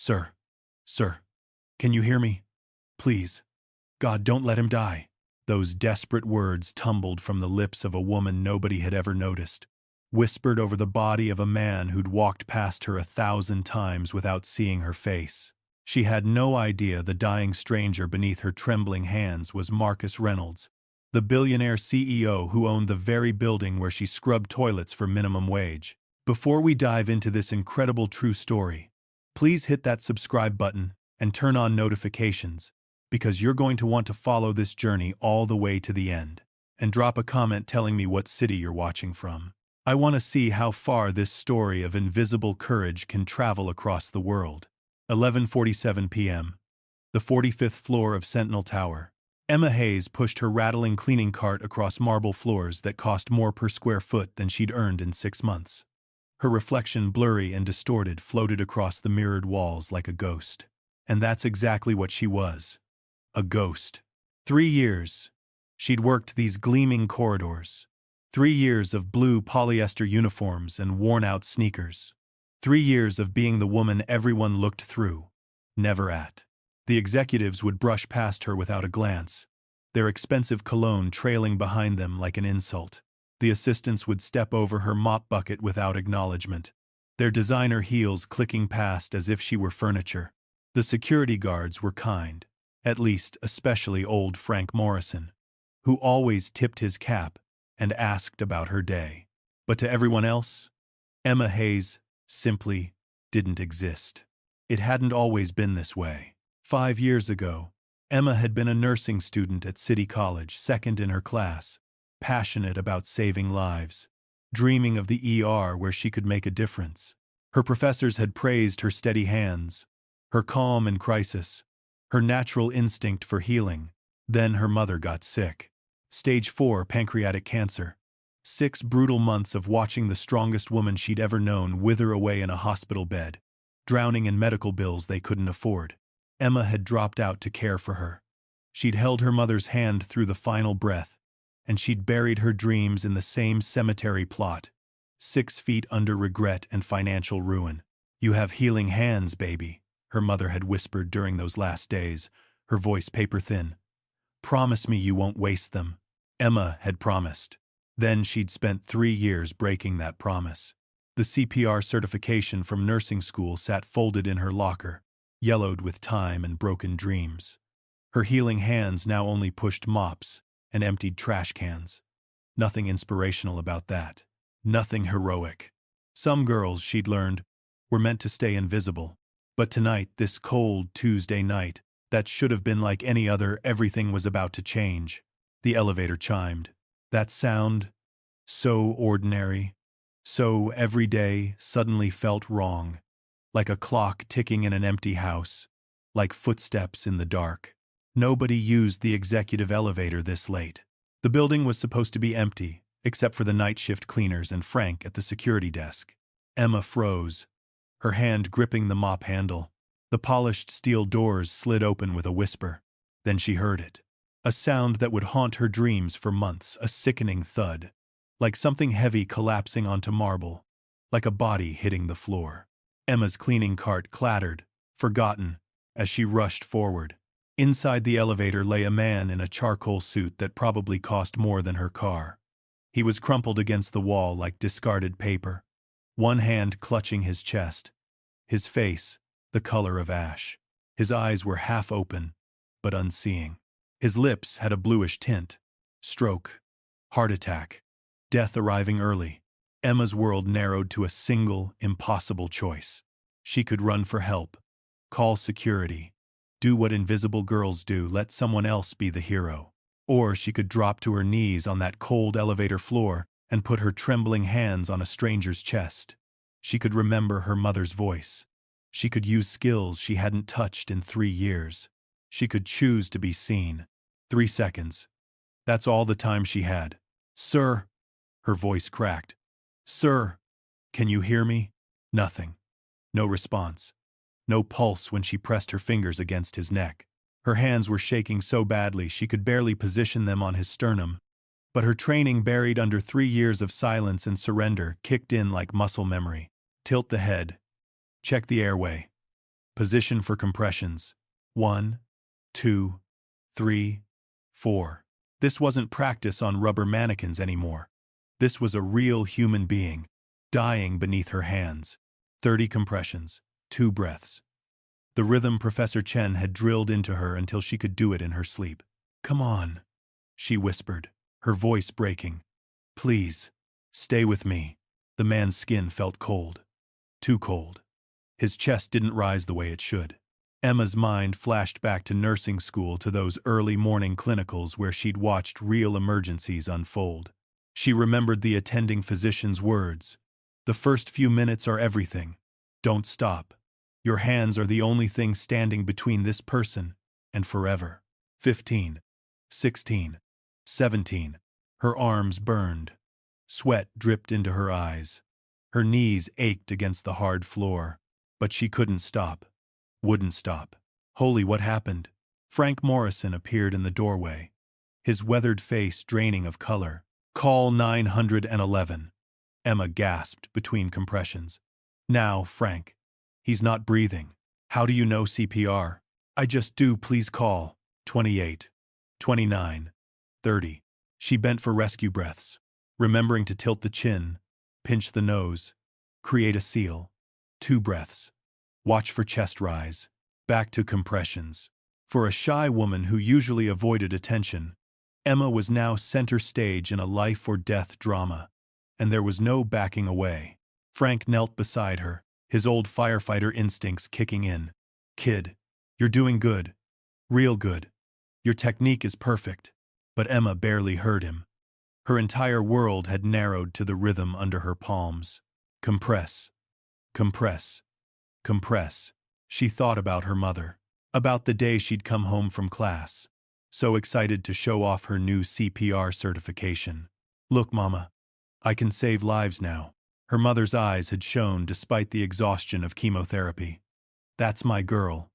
Sir, sir, can you hear me? Please. God, don't let him die. Those desperate words tumbled from the lips of a woman nobody had ever noticed, whispered over the body of a man who'd walked past her 1,000 times without seeing her face. She had no idea the dying stranger beneath her trembling hands was Marcus Reynolds, the billionaire CEO who owned the very building where she scrubbed toilets for minimum wage. Before we dive into this incredible true story, please hit that subscribe button and turn on notifications, because you're going to want to follow this journey all the way to the end. And drop a comment telling me what city you're watching from. I want to see how far this story of invisible courage can travel across the world. 11:47 p.m. The 45th floor of Sentinel Tower. Emma Hayes pushed her rattling cleaning cart across marble floors that cost more per square foot than she'd earned in 6 months. Her reflection, blurry and distorted, floated across the mirrored walls like a ghost. And that's exactly what she was. A ghost. 3 years. She'd worked these gleaming corridors. 3 years of blue polyester uniforms and worn-out sneakers. 3 years of being the woman everyone looked through, never at. The executives would brush past her without a glance, their expensive cologne trailing behind them like an insult. The assistants would step over her mop bucket without acknowledgement, their designer heels clicking past as if she were furniture. The security guards were kind, at least especially old Frank Morrison, who always tipped his cap and asked about her day. But to everyone else, Emma Hayes simply didn't exist. It hadn't always been this way. 5 years ago, Emma had been a nursing student at City College, second in her class, passionate about saving lives, dreaming of the ER where she could make a difference. Her professors had praised her steady hands, her calm in crisis, her natural instinct for healing. Then her mother got sick. Stage 4 pancreatic cancer. 6 brutal months of watching the strongest woman she'd ever known wither away in a hospital bed, drowning in medical bills they couldn't afford. Emma had dropped out to care for her. She'd held her mother's hand through the final breath, and she'd buried her dreams in the same cemetery plot, 6 feet under regret and financial ruin. "You have healing hands, baby," her mother had whispered during those last days, her voice paper-thin. "Promise me you won't waste them." Emma had promised. Then she'd spent 3 years breaking that promise. The CPR certification from nursing school sat folded in her locker, yellowed with time and broken dreams. Her healing hands now only pushed mops and emptied trash cans. Nothing inspirational about that. Nothing heroic. Some girls, she'd learned, were meant to stay invisible. But tonight, this cold Tuesday night, that should have been like any other, everything was about to change. The elevator chimed. That sound, so ordinary, so everyday, suddenly felt wrong, like a clock ticking in an empty house, like footsteps in the dark. Nobody used the executive elevator this late. The building was supposed to be empty, except for the night shift cleaners and Frank at the security desk. Emma froze, her hand gripping the mop handle. The polished steel doors slid open with a whisper. Then she heard it. A sound that would haunt her dreams for months, a sickening thud, like something heavy collapsing onto marble, like a body hitting the floor. Emma's cleaning cart clattered, forgotten, as she rushed forward. Inside the elevator lay a man in a charcoal suit that probably cost more than her car. He was crumpled against the wall like discarded paper, one hand clutching his chest, his face the color of ash. His eyes were half open, but unseeing. His lips had a bluish tint. Stroke. Heart attack. Death arriving early. Emma's world narrowed to a single, impossible choice. She could run for help, call security, do what invisible girls do, let someone else be the hero. Or she could drop to her knees on that cold elevator floor and put her trembling hands on a stranger's chest. She could remember her mother's voice. She could use skills she hadn't touched in 3 years. She could choose to be seen. 3 seconds. That's all the time she had. "Sir," her voice cracked. "Sir, can you hear me?" Nothing. No response. No pulse when she pressed her fingers against his neck. Her hands were shaking so badly she could barely position them on his sternum. But her training, buried under 3 years of silence and surrender, kicked in like muscle memory. Tilt the head. Check the airway. Position for compressions. 1, 2, 3, 4. This wasn't practice on rubber mannequins anymore. This was a real human being, dying beneath her hands. 30 compressions, 2 breaths. The rhythm Professor Chen had drilled into her until she could do it in her sleep. "Come on," she whispered, her voice breaking. "Please, stay with me." The man's skin felt cold. Too cold. His chest didn't rise the way it should. Emma's mind flashed back to nursing school, to those early morning clinicals where she'd watched real emergencies unfold. She remembered the attending physician's words. "The first few minutes are everything. Don't stop. Your hands are the only thing standing between this person and forever." 15, 16, 17. Her arms burned. Sweat dripped into her eyes. Her knees ached against the hard floor. But she couldn't stop. Wouldn't stop. Holy, what happened? Frank Morrison appeared in the doorway, his weathered face draining of color. "Call 911. Emma gasped between compressions. "Now, Frank. He's not breathing." "How do you know CPR?" "I just do, please call." 28, 29, 30. She bent for rescue breaths, remembering to tilt the chin, pinch the nose, create a seal. 2 breaths. Watch for chest rise. Back to compressions. For a shy woman who usually avoided attention, Emma was now center stage in a life-or-death drama, and there was no backing away. Frank knelt beside her, his old firefighter instincts kicking in. "Kid, you're doing good. Real good. Your technique is perfect." But Emma barely heard him. Her entire world had narrowed to the rhythm under her palms. Compress. Compress. Compress. She thought about her mother, about the day she'd come home from class, so excited to show off her new CPR certification. "Look, Mama, I can save lives now." Her mother's eyes had shone despite the exhaustion of chemotherapy. "That's my girl.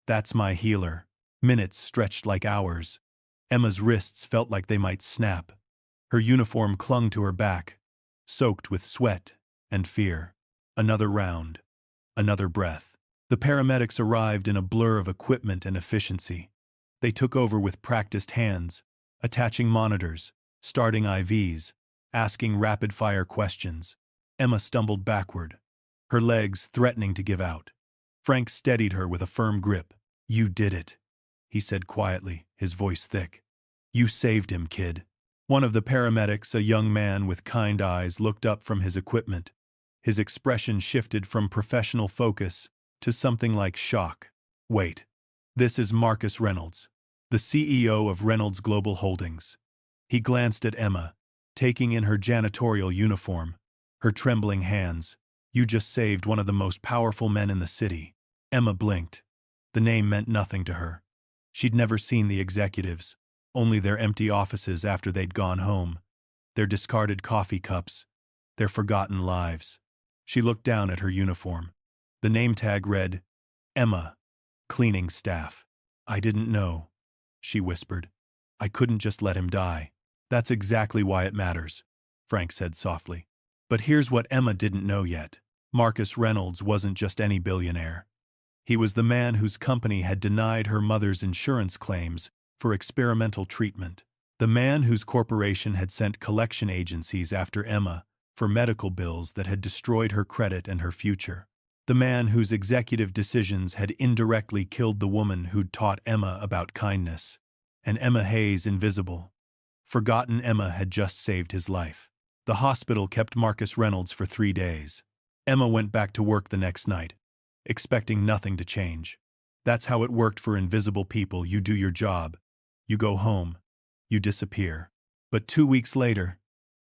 That's my healer." Minutes stretched like hours. Emma's wrists felt like they might snap. Her uniform clung to her back, soaked with sweat and fear. Another round. Another breath. The paramedics arrived in a blur of equipment and efficiency. They took over with practiced hands, attaching monitors, starting IVs, asking rapid-fire questions. Emma stumbled backward, her legs threatening to give out. Frank steadied her with a firm grip. "You did it," he said quietly, his voice thick. "You saved him, kid." One of the paramedics, a young man with kind eyes, looked up from his equipment. His expression shifted from professional focus to something like shock. "Wait. This is Marcus Reynolds, the CEO of Reynolds Global Holdings." He glanced at Emma, taking in her janitorial uniform, her trembling hands. "You just saved one of the most powerful men in the city." Emma blinked. The name meant nothing to her. She'd never seen the executives, only their empty offices after they'd gone home, their discarded coffee cups, their forgotten lives. She looked down at her uniform. The name tag read, "Emma, cleaning staff." "I didn't know," she whispered. "I couldn't just let him die." "That's exactly why it matters," Frank said softly. But here's what Emma didn't know yet. Marcus Reynolds wasn't just any billionaire. He was the man whose company had denied her mother's insurance claims for experimental treatment. The man whose corporation had sent collection agencies after Emma for medical bills that had destroyed her credit and her future. The man whose executive decisions had indirectly killed the woman who'd taught Emma about kindness. And Emma Hayes, invisible, forgotten Emma, had just saved his life. The hospital kept Marcus Reynolds for 3 days. Emma went back to work the next night, expecting nothing to change. That's how it worked for invisible people. You do your job, you go home, you disappear. But 2 weeks later,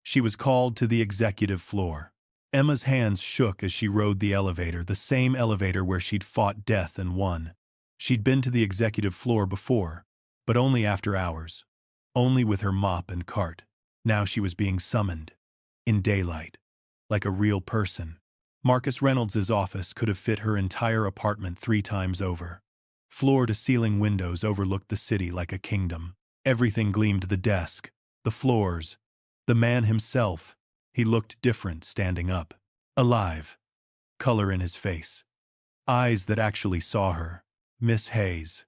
she was called to the executive floor. Emma's hands shook as she rode the elevator, the same elevator where she'd fought death and won. She'd been to the executive floor before, but only after hours, only with her mop and cart. Now she was being summoned, in daylight, like a real person. Marcus Reynolds' office could have fit her entire apartment 3 times over. Floor-to-ceiling windows overlooked the city like a kingdom. Everything gleamed: the desk, the floors, the man himself. He looked different standing up. Alive. Color in his face. Eyes that actually saw her. Miss Hayes.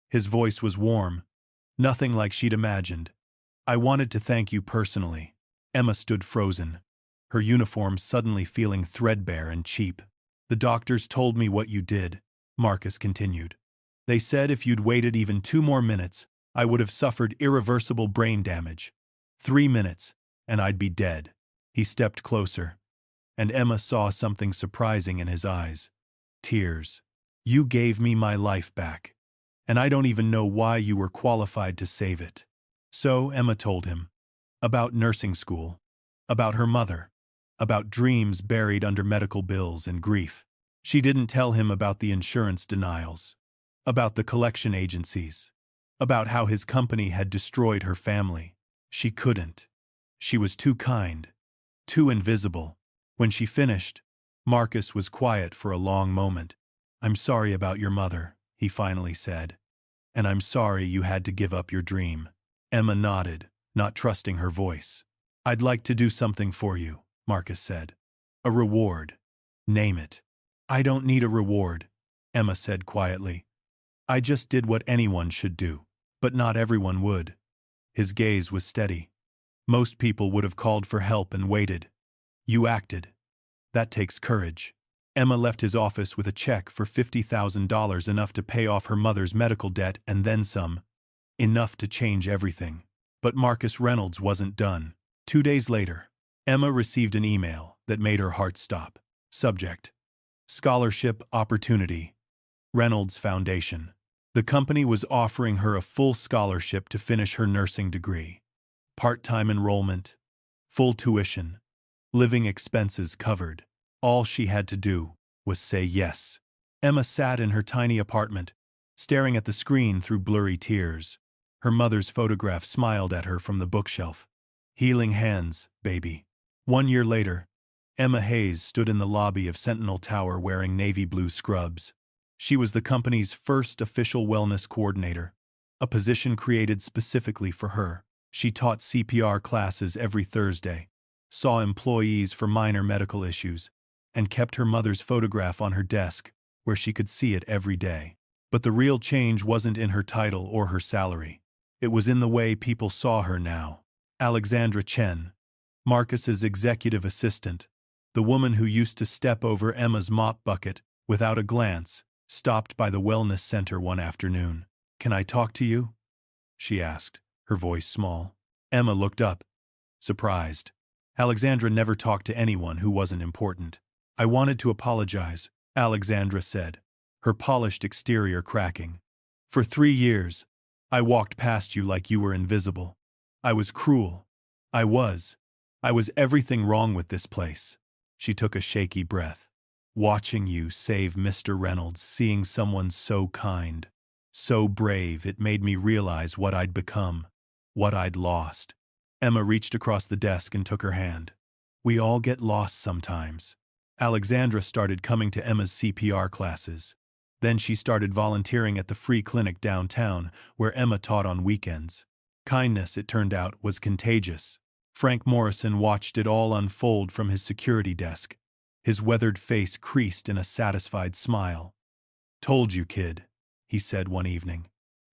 His voice was warm, nothing like she'd imagined. I wanted to thank you personally. Emma stood frozen, her uniform suddenly feeling threadbare and cheap. The doctors told me what you did, Marcus continued. They said if you'd waited even 2 more minutes, I would have suffered irreversible brain damage. 3 minutes, and I'd be dead. He stepped closer, and Emma saw something surprising in his eyes. Tears. You gave me my life back, and I don't even know why you were qualified to save it. So Emma told him. About nursing school. About her mother. About dreams buried under medical bills and grief. She didn't tell him about the insurance denials. About the collection agencies. About how his company had destroyed her family. She couldn't. She was too kind. Too invisible. When she finished, Marcus was quiet for a long moment. I'm sorry about your mother, he finally said. And I'm sorry you had to give up your dream. Emma nodded, not trusting her voice. I'd like to do something for you, Marcus said. A reward. Name it. I don't need a reward, Emma said quietly. I just did what anyone should do, but not everyone would. His gaze was steady. Most people would have called for help and waited. You acted. That takes courage. Emma left his office with a check for $50,000, enough to pay off her mother's medical debt and then some. Enough to change everything. But Marcus Reynolds wasn't done. 2 days later, Emma received an email that made her heart stop. Subject: Scholarship Opportunity. Reynolds Foundation. The company was offering her a full scholarship to finish her nursing degree. Part-time enrollment. Full tuition. Living expenses covered. All she had to do was say yes. Emma sat in her tiny apartment, staring at the screen through blurry tears. Her mother's photograph smiled at her from the bookshelf. Healing hands, baby. 1 year later, Emma Hayes stood in the lobby of Sentinel Tower wearing navy blue scrubs. She was the company's first official wellness coordinator, a position created specifically for her. She taught CPR classes every Thursday, saw employees for minor medical issues, and kept her mother's photograph on her desk, where she could see it every day. But the real change wasn't in her title or her salary. It was in the way people saw her now. Alexandra Chen, Marcus's executive assistant, the woman who used to step over Emma's mop bucket without a glance, stopped by the wellness center one afternoon. Can I talk to you? She asked, her voice small. Emma looked up, surprised. Alexandra never talked to anyone who wasn't important. I wanted to apologize, Alexandra said, her polished exterior cracking. For 3 years, I walked past you like you were invisible. I was cruel. I was everything wrong with this place. She took a shaky breath. Watching you save Mr. Reynolds, seeing someone so kind, so brave, it made me realize what I'd become, what I'd lost. Emma reached across the desk and took her hand. We all get lost sometimes. Alexandra started coming to Emma's CPR classes. Then she started volunteering at the free clinic downtown, where Emma taught on weekends. Kindness, it turned out, was contagious. Frank Morrison watched it all unfold from his security desk. His weathered face creased in a satisfied smile. Told you, kid, he said one evening.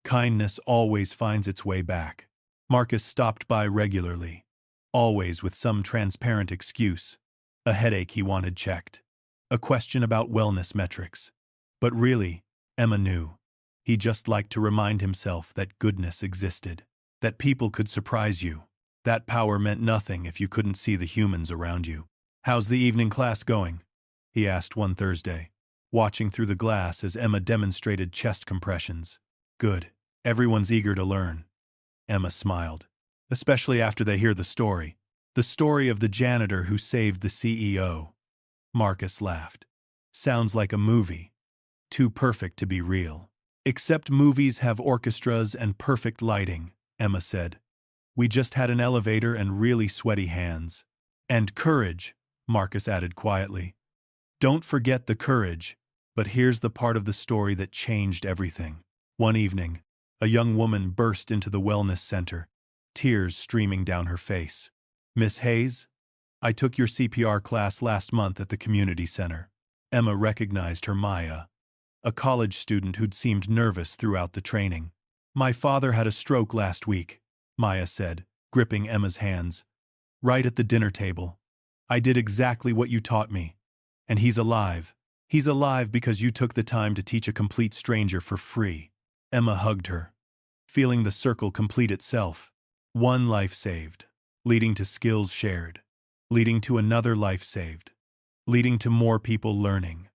Kindness always finds its way back. Marcus stopped by regularly, always with some transparent excuse. A headache he wanted checked. A question about wellness metrics. But really, Emma knew. He just liked to remind himself that goodness existed. That people could surprise you. That power meant nothing if you couldn't see the humans around you. How's the evening class going? He asked one Thursday, watching through the glass as Emma demonstrated chest compressions. Good. Everyone's eager to learn. Emma smiled. Especially after they hear the story. The story of the janitor who saved the CEO. Marcus laughed. Sounds like a movie. Too perfect to be real. Except movies have orchestras and perfect lighting, Emma said. We just had an elevator and really sweaty hands. And courage, Marcus added quietly. Don't forget the courage. But here's the part of the story that changed everything. One evening, a young woman burst into the wellness center, tears streaming down her face. Miss Hayes? I took your CPR class last month at the community center. Emma recognized her Maya, a college student who'd seemed nervous throughout the training. My father had a stroke last week, Maya said, gripping Emma's hands. Right at the dinner table. I did exactly what you taught me. And he's alive. He's alive because you took the time to teach a complete stranger for free. Emma hugged her, feeling the circle complete itself. One life saved, leading to skills shared, leading to another life saved, leading to more people learning,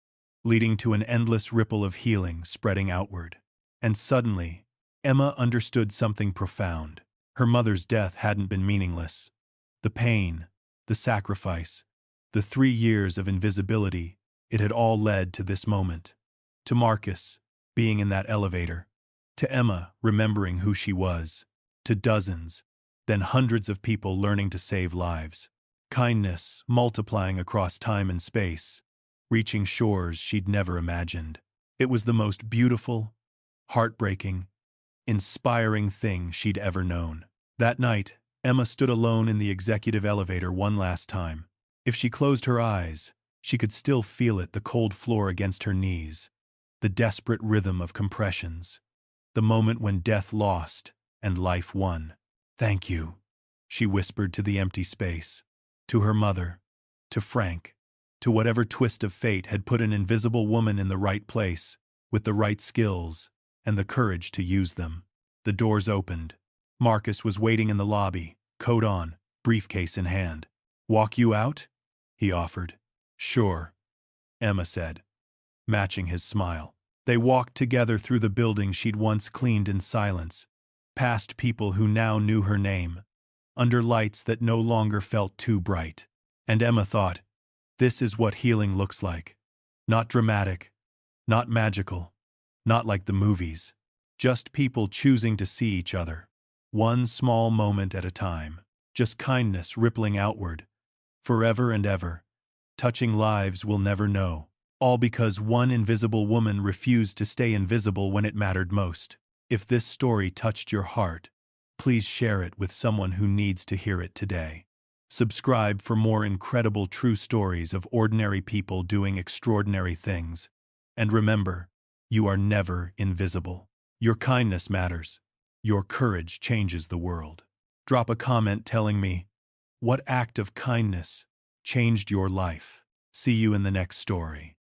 leading to an endless ripple of healing spreading outward. And suddenly, Emma understood something profound. Her mother's death hadn't been meaningless. The pain, the sacrifice, the 3 years of invisibility, it had all led to this moment. To Marcus, being in that elevator. To Emma, remembering who she was. To dozens, then hundreds of people learning to save lives. Kindness multiplying across time and space, reaching shores she'd never imagined. It was the most beautiful, heartbreaking, inspiring thing she'd ever known. That night, Emma stood alone in the executive elevator one last time. If she closed her eyes, she could still feel it, the cold floor against her knees, the desperate rhythm of compressions, the moment when death lost and life won. Thank you, she whispered to the empty space, to her mother, to Frank, to whatever twist of fate had put an invisible woman in the right place, with the right skills and the courage to use them. The doors opened. Marcus was waiting in the lobby, coat on, briefcase in hand. Walk you out? He offered. Sure, Emma said, matching his smile. They walked together through the building she'd once cleaned in silence, past people who now knew her name, under lights that no longer felt too bright. And Emma thought, this is what healing looks like. Not dramatic, not magical, not like the movies. Just people choosing to see each other. One small moment at a time. Just kindness rippling outward. Forever and ever. Touching lives we'll never know. All because one invisible woman refused to stay invisible when it mattered most. If this story touched your heart, please share it with someone who needs to hear it today. Subscribe for more incredible true stories of ordinary people doing extraordinary things. And remember, you are never invisible. Your kindness matters. Your courage changes the world. Drop a comment telling me, what act of kindness changed your life? See you in the next story.